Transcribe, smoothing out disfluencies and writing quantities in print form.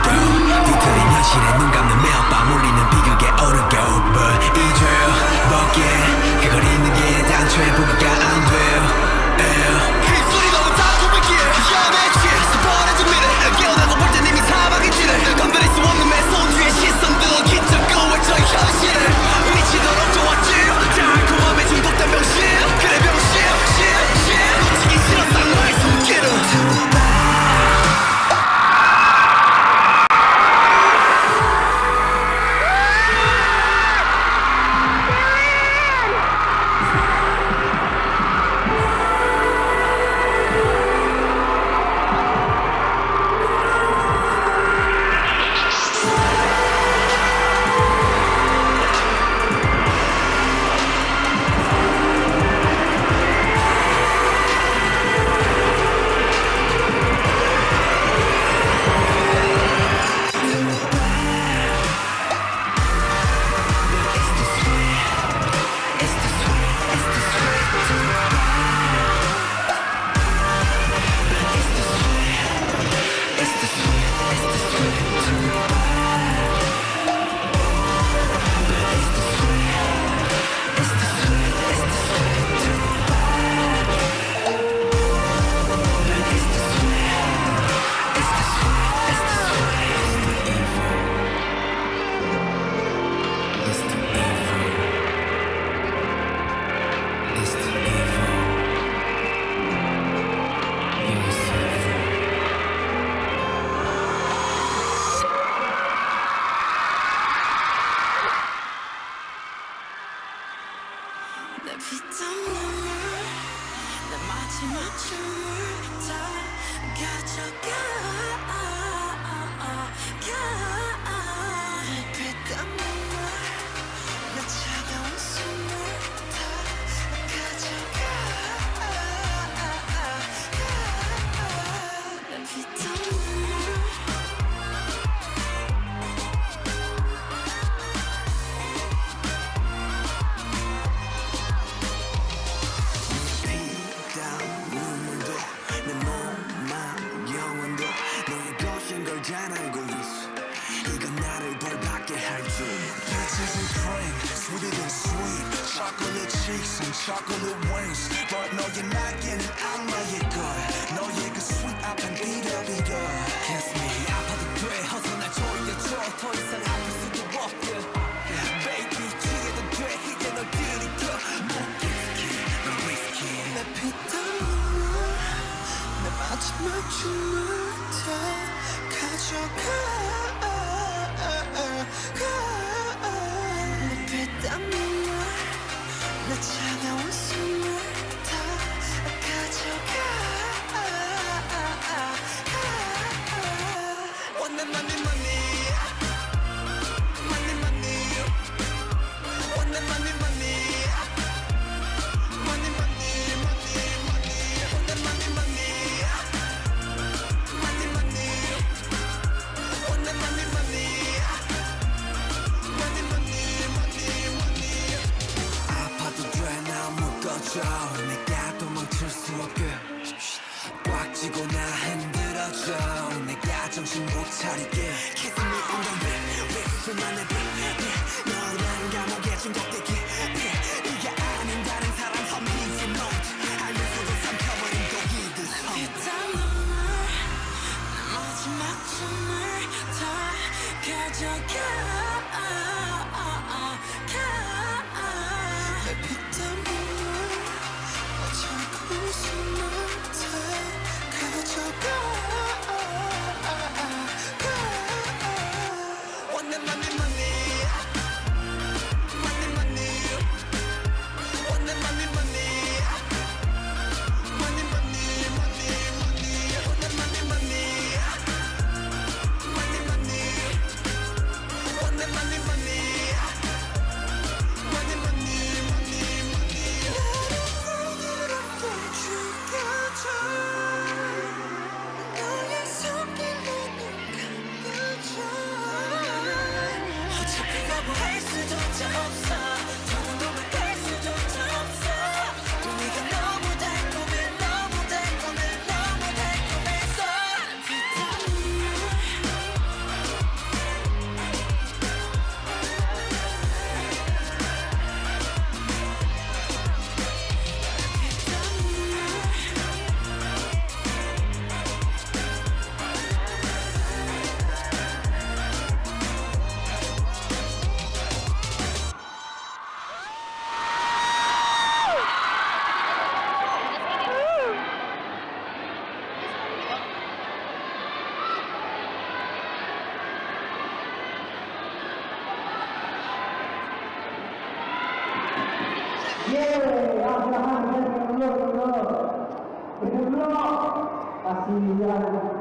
뒤틀린 현실에 눈 감는 매일 밤 울리는 비극에 오르고 But 잊어먹기에 그걸 잊는 게 단초에 포기가 안 돼요 그 소리 너무 달콤하게 위험했지 스포레드 미래 깨어나고 볼 땐 이미 사방인지를 건드릴 수 없는 매 손 뒤에 시선들 기특고 외쳐 현실을 미치도록 좋았지 달콤함에 중독된 병신 그래 병신 놓치기 싫었던 너의 손길은 내 피땀 눈물 내 마지막 춤을 다 가져가 내 피땀 눈물 내 차가운 숨을 다 가져가 내 피땀 눈물 잘 알고 있어 이건 나를 벌받게 할줄 Peaches and cream, sweeter than sweet Chocolate cheeks and chocolate wings But 너의 날개는 악마의 걸 너의 그 sweet 앞엔 비려비려 Kiss me 아파도 돼 어서 날 졸려줘 더 이상 아플 수도 없게 Baby 취해도 돼 이제 널 들이켜 Whiskey, 너 whiskey 내 피땀 눈물 내 마지막 춤을 다 가져가 내 피땀 눈물 내 차가운 숨을 다 가져가 원해 money money money money 원해 money money money money money money 원해 money money money money 원해 money money money money money money 아파도 돼 나 묶어줘 내가 도망칠 수 없게 꽉 쥐고 나 흔들어줘 내가 정신 못 차리게 Kiss me on the lip 립술만 해도 너라는 감옥에 중독되기 네가 아닌 다른 사람 섬기지 못해 알면서도 삼켜버린 독이듯 피땀 눈물 내 마지막 춤을 다 가져가 내 피땀 눈물 내 차가운 숨을 다 가져가 원해 money money money money 원해 money money money money money money 원해 money money money money 원해 money money money money money money 나를 부드럽게 죽여줘 너의 손길로 눈 감겨줘 어차피 거부할 수조차 없어 더는 도망갈 수조차 없어 또 네가 너무 달콤해 너무 달콤해 너무 달콤해서 피땀 눈물 Yeay, silahkan, belum. Kasih